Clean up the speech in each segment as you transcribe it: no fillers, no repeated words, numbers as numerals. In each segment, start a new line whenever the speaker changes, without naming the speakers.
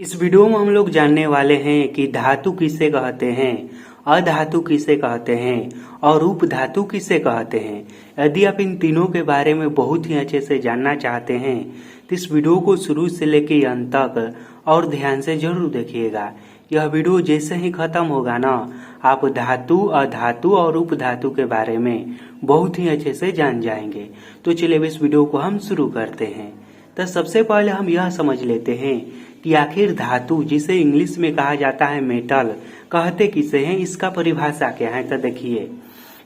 इस वीडियो में हम लोग जानने वाले हैं कि धातु किसे कहते हैं, अधातु किसे कहते हैं और उपधातु किसे कहते हैं। यदि आप इन तीनों के बारे में बहुत ही अच्छे से जानना चाहते हैं तो इस वीडियो को शुरू से लेकर अंत तक और ध्यान से जरूर देखिएगा। यह वीडियो जैसे ही खत्म होगा ना, आप धातु, अधातु और उपधातु के बारे में बहुत ही अच्छे से जान जाएंगे। तो चलिए इस वीडियो को हम शुरू करते हैं। तो सबसे पहले हम यह समझ लेते हैं कि आखिर धातु, जिसे इंग्लिश में कहा जाता है मेटल, कहते किसे हैं, इसका परिभाषा क्या है। तो देखिए,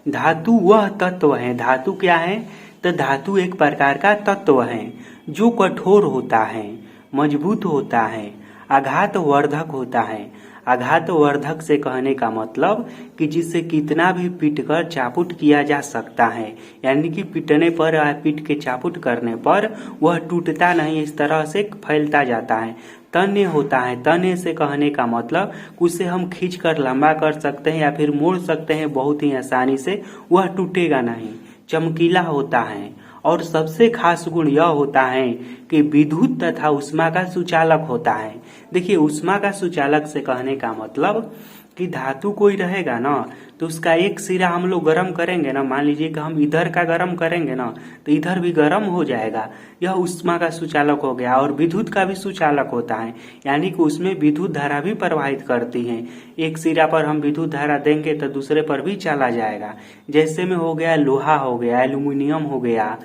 धातु वह तत्व है। धातु क्या है? तो धातु एक प्रकार का तत्व है जो कठोर होता है, मजबूत होता है, आघात वर्धक होता है। आघात वर्धक से कहने का मतलब कि जिसे कितना भी पीटकर चापुट किया जा सकता है, यानी कि पीटने पर या पीट के चापुट करने पर वह टूटता नहीं, इस तरह से फैलता जाता है। तन्य होता है। तन्य से कहने का मतलब उसे हम खींच कर लंबा कर सकते हैं या फिर मोड़ सकते हैं बहुत ही आसानी से, वह टूटेगा नहीं। चमकीला होता है और सबसे खास गुण यह होता है कि विद्युत तथा ऊष्मा का सुचालक होता है। देखिए, ऊष्मा का सुचालक से कहने का मतलब कि धातु कोई रहेगा ना, तो उसका एक सिरा हम लोग गर्म करेंगे ना, मान लीजिए कि हम इधर का गर्म करेंगे ना, तो इधर भी गर्म हो जाएगा। यह ऊष्मा का सुचालक हो गया। और विद्युत का भी सुचालक होता है, यानी कि उसमें विद्युत धारा भी प्रवाहित करती है। एक सिरा पर हम विद्युत धारा देंगे तो दूसरे पर भी चला जाएगा। जैसे में हो गया लोहा, हो गया एल्यूमिनियम, हो गया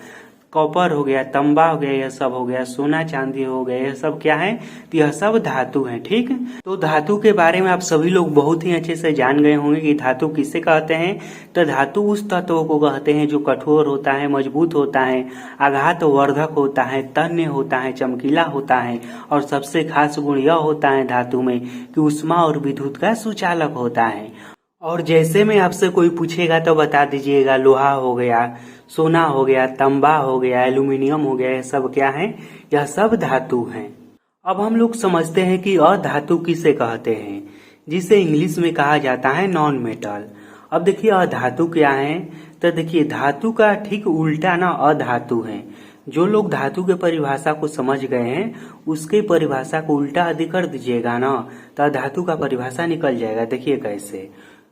कॉपर, हो गया तांबा, हो गया, यह सब हो गया सोना चांदी, हो गया, यह सब क्या है? तो यह सब धातु है। ठीक, तो धातु के बारे में आप सभी लोग बहुत ही अच्छे से जान गए होंगे कि धातु किसे कहते हैं। तो धातु उस तत्व को कहते हैं जो कठोर होता है, मजबूत होता है, आघात वर्धक होता है, तन्य होता है, चमकीला होता है और सबसे खास गुण यह होता है धातु में कि ऊष्मा और विद्युत का सुचालक होता है। और जैसे में आपसे कोई पूछेगा तो बता दीजिएगा लोहा हो गया, सोना हो गया, तांबा हो गया, एल्यूमिनियम हो गया, यह सब क्या है? यह सब धातु हैं। अब हम लोग समझते हैं कि अधातु किसे कहते हैं, जिसे इंग्लिश में कहा जाता है नॉन मेटल। अब देखिए अधातु क्या है। तो देखिए, धातु का ठीक उल्टा ना अधातु है। जो लोग धातु के परिभाषा को समझ गए हैं, उसके परिभाषा को उल्टा यदि कर दीजिएगा ना, तो अधातु का परिभाषा निकल जाएगा। देखिए कैसे,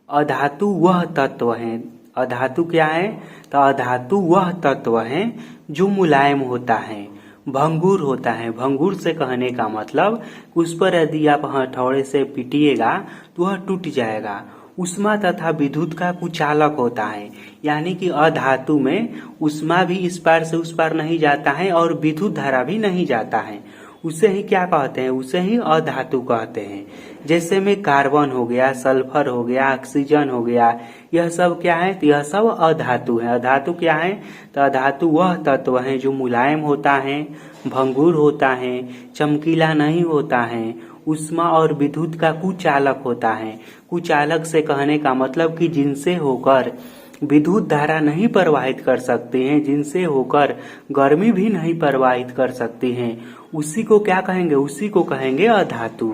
अधातु वह तत्व है। अधातु क्या है? तो अधातु वह तत्व है जो मुलायम होता है, भंगुर होता है। भंगुर से कहने का मतलब उस पर यदि आप हथौड़े से पीटिएगा तो वह टूट जाएगा। ऊष्मा तथा विद्युत का कुचालक होता है, यानी कि अधातु में ऊष्मा भी इस पार से उस पार नहीं जाता है और विद्युत धारा भी नहीं जाता है। उसे ही क्या कहते हैं? उसे ही अधातु कहते हैं। जैसे में कार्बन हो गया, सल्फर हो गया, ऑक्सीजन हो गया, यह सब क्या है? तो यह सब अधातु है। अधातु क्या है? तो अधातु वह तत्व है जो मुलायम होता है, भंगुर होता है, चमकीला नहीं होता है, ऊष्मा और विद्युत का कुचालक होता है। कुचालक से कहने का मतलब कि जिनसे होकर विद्युत धारा नहीं प्रवाहित कर सकते हैं, जिनसे होकर गर्मी भी नहीं प्रवाहित कर सकती हैं, उसी को क्या कहेंगे? उसी को कहेंगे अधातु।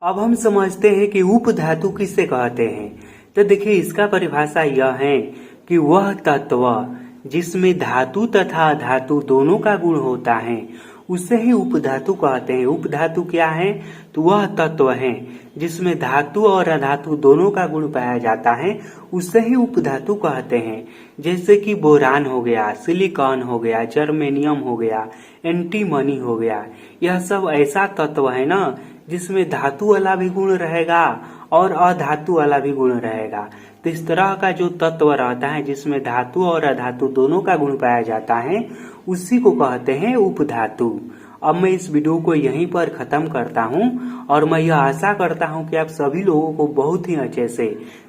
अब हम समझते हैं कि उपधातु किसे कहते हैं। तो देखिए, इसका परिभाषा यह है कि वह तत्व जिसमें धातु तथा अधातु दोनों का गुण होता है, उसे ही उपधातु कहते हैं। उपधातु क्या है? तो वह तत्व है जिसमें धातु और अधातु दोनों का गुण पाया जाता है, उसे ही उपधातु कहते हैं। जैसे कि बोरान हो गया, सिलिकॉन हो गया, जर्मेनियम हो गया, एंटीमनी हो गया, यह सब ऐसा तत्व है ना जिसमें धातु वाला भी गुण रहेगा और अधातु वाला भी गुण रहेगा। तो इस तरह का जो तत्व रहता है जिसमें धातु और अधातु दोनों का गुण पाया जाता है, उसी को कहते हैं उपधातु। अब मैं इस वीडियो को यहीं पर खत्म करता हूं और मैं यह आशा करता हूं कि आप सभी लोगों को बहुत ही अच्छे से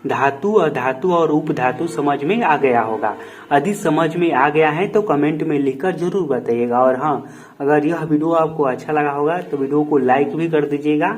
धातु, अधातु और उपधातु समझ में आ गया होगा। यदि समझ में आ गया है तो कमेंट में लिखकर जरूर बताइएगा। और हाँ, अगर यह वीडियो आपको अच्छा लगा होगा तो वीडियो को लाइक भी कर दीजिएगा।